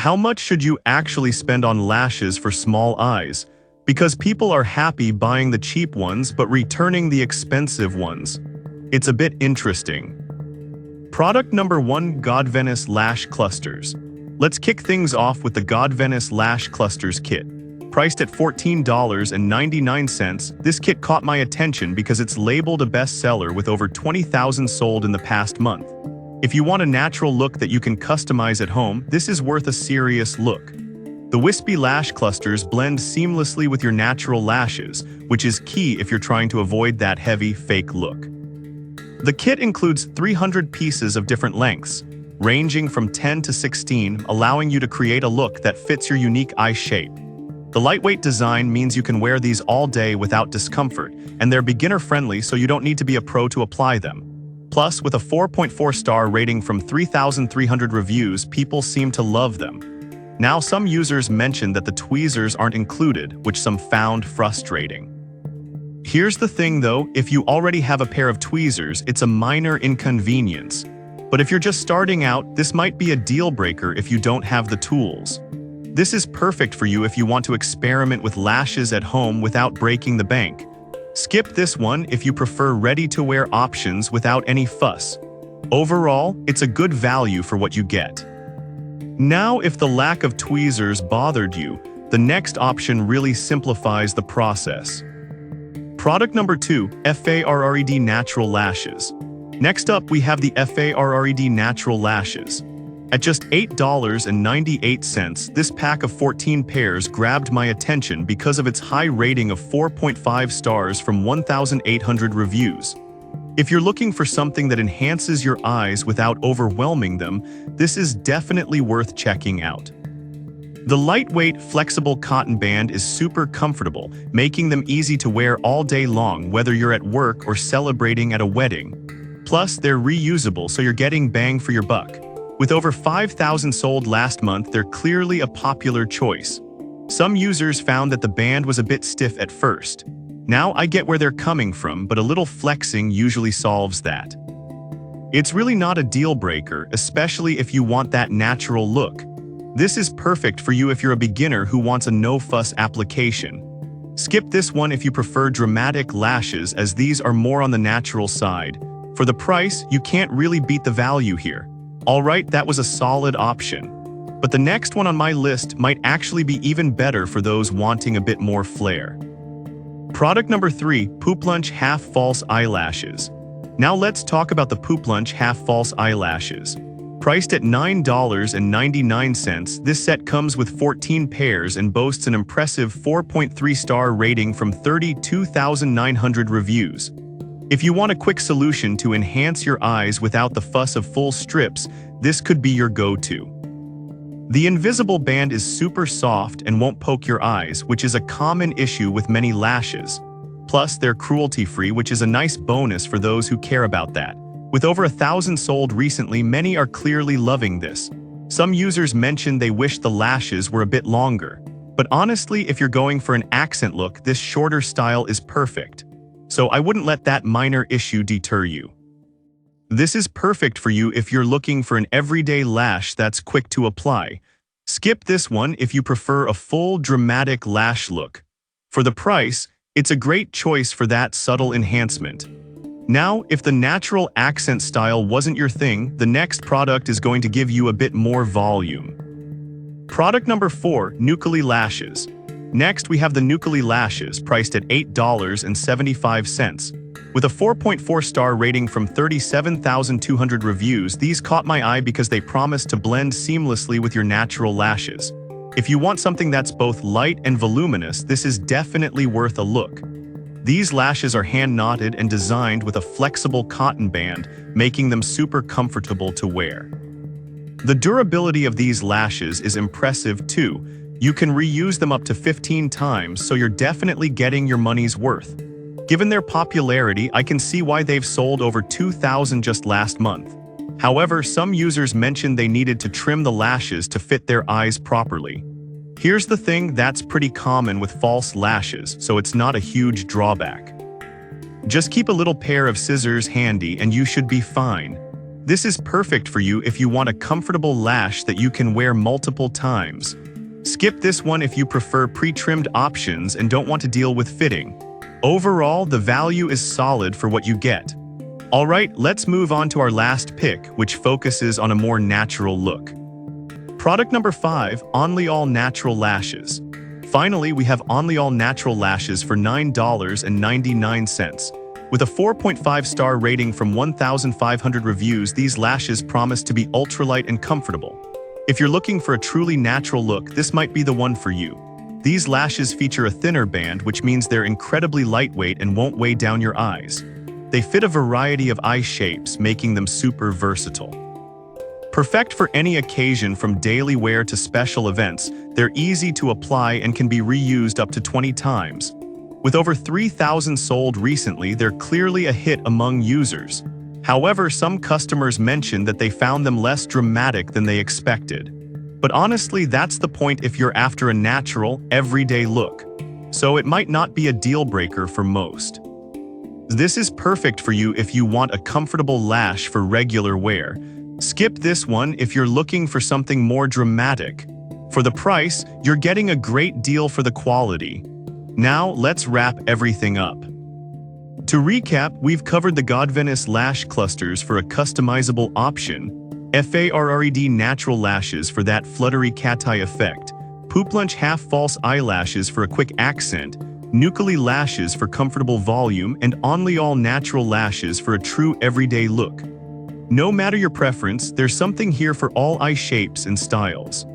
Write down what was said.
How much should you actually spend on lashes for small eyes? Because people are happy buying the cheap ones but returning the expensive ones. It's a bit interesting. Product number 1, Godvenus Lash Clusters. Let's kick things off with the Godvenus Lash Clusters kit. Priced at $14.99, this kit caught my attention because it's labeled a bestseller with over 20,000 sold in the past month. If you want a natural look that you can customize at home, this is worth a serious look. The wispy lash clusters blend seamlessly with your natural lashes, which is key if you're trying to avoid that heavy, fake look. The kit includes 300 pieces of different lengths, ranging from 10 to 16, allowing you to create a look that fits your unique eye shape. The lightweight design means you can wear these all day without discomfort, and they're beginner-friendly so you don't need to be a pro to apply them. Plus, with a 4.4-star rating from 3,300 reviews, people seem to love them. Now, some users mentioned that the tweezers aren't included, which some found frustrating. Here's the thing though, if you already have a pair of tweezers, it's a minor inconvenience. But if you're just starting out, this might be a deal breaker if you don't have the tools. This is perfect for you if you want to experiment with lashes at home without breaking the bank. Skip this one if you prefer ready-to-wear options without any fuss. Overall, it's a good value for what you get. Now, if the lack of tweezers bothered you, the next option really simplifies the process. Product number 2, Effortlessly Natural Lashes. Next up, we have the Effortlessly Natural Lashes. At just $8.98, this pack of 14 pairs grabbed my attention because of its high rating of 4.5 stars from 1,800 reviews. If you're looking for something that enhances your eyes without overwhelming them, this is definitely worth checking out. The lightweight, flexible cotton band is super comfortable, making them easy to wear all day long whether you're at work or celebrating at a wedding. Plus, they're reusable so you're getting bang for your buck. With over 5,000 sold last month, they're clearly a popular choice. Some users found that the band was a bit stiff at first. Now I get where they're coming from, but a little flexing usually solves that. It's really not a deal breaker, especially if you want that natural look. This is perfect for you if you're a beginner who wants a no-fuss application. Skip this one if you prefer dramatic lashes, as these are more on the natural side. For the price, you can't really beat the value here. Alright, that was a solid option. But the next one on my list might actually be even better for those wanting a bit more flair. Product number 3, Poop Lunch Half False Eyelashes. Now let's talk about the Poop Lunch Half False Eyelashes. Priced at $9.99, this set comes with 14 pairs and boasts an impressive 4.3-star rating from 32,900 reviews. If you want a quick solution to enhance your eyes without the fuss of full strips, this could be your go-to. The invisible band is super soft and won't poke your eyes, which is a common issue with many lashes. Plus, they're cruelty-free, which is a nice bonus for those who care about that. With over 1,000 sold recently, many are clearly loving this. Some users mentioned they wish the lashes were a bit longer. But honestly, if you're going for an accent look, this shorter style is perfect. So I wouldn't let that minor issue deter you. This is perfect for you if you're looking for an everyday lash that's quick to apply. Skip this one if you prefer a full, dramatic lash look. For the price, it's a great choice for that subtle enhancement. Now, if the natural accent style wasn't your thing, the next product is going to give you a bit more volume. Product number 4, Nuclei Lashes. Next, we have the Nuclei Lashes, priced at $8.75. With a 4.4-star rating from 37,200 reviews, these caught my eye because they promise to blend seamlessly with your natural lashes. If you want something that's both light and voluminous, this is definitely worth a look. These lashes are hand-knotted and designed with a flexible cotton band, making them super comfortable to wear. The durability of these lashes is impressive too. You can reuse them up to 15 times, so you're definitely getting your money's worth. Given their popularity, I can see why they've sold over 2,000 just last month. However, some users mentioned they needed to trim the lashes to fit their eyes properly. Here's the thing, that's pretty common with false lashes, so it's not a huge drawback. Just keep a little pair of scissors handy and you should be fine. This is perfect for you if you want a comfortable lash that you can wear multiple times. Skip this one if you prefer pre-trimmed options and don't want to deal with fitting. Overall, the value is solid for what you get. Alright, let's move on to our last pick, which focuses on a more natural look. Product number 5, Only All Natural Lashes. Finally, we have Only All Natural Lashes for $9.99. With a 4.5-star rating from 1,500 reviews, these lashes promise to be ultralight and comfortable. If you're looking for a truly natural look, this might be the one for you. These lashes feature a thinner band, which means they're incredibly lightweight and won't weigh down your eyes. They fit a variety of eye shapes, making them super versatile. Perfect for any occasion from daily wear to special events, they're easy to apply and can be reused up to 20 times. With over 3,000 sold recently, they're clearly a hit among users. However, some customers mentioned that they found them less dramatic than they expected. But honestly, that's the point if you're after a natural, everyday look. So it might not be a deal breaker for most. This is perfect for you if you want a comfortable lash for regular wear. Skip this one if you're looking for something more dramatic. For the price, you're getting a great deal for the quality. Now, let's wrap everything up. To recap, we've covered the Godvenus lash clusters for a customizable option, FARRED natural lashes for that fluttery cat-eye effect, Poop Lunch half-false eyelashes for a quick accent, Nuclei lashes for comfortable volume, and Only All natural lashes for a true everyday look. No matter your preference, there's something here for all eye shapes and styles.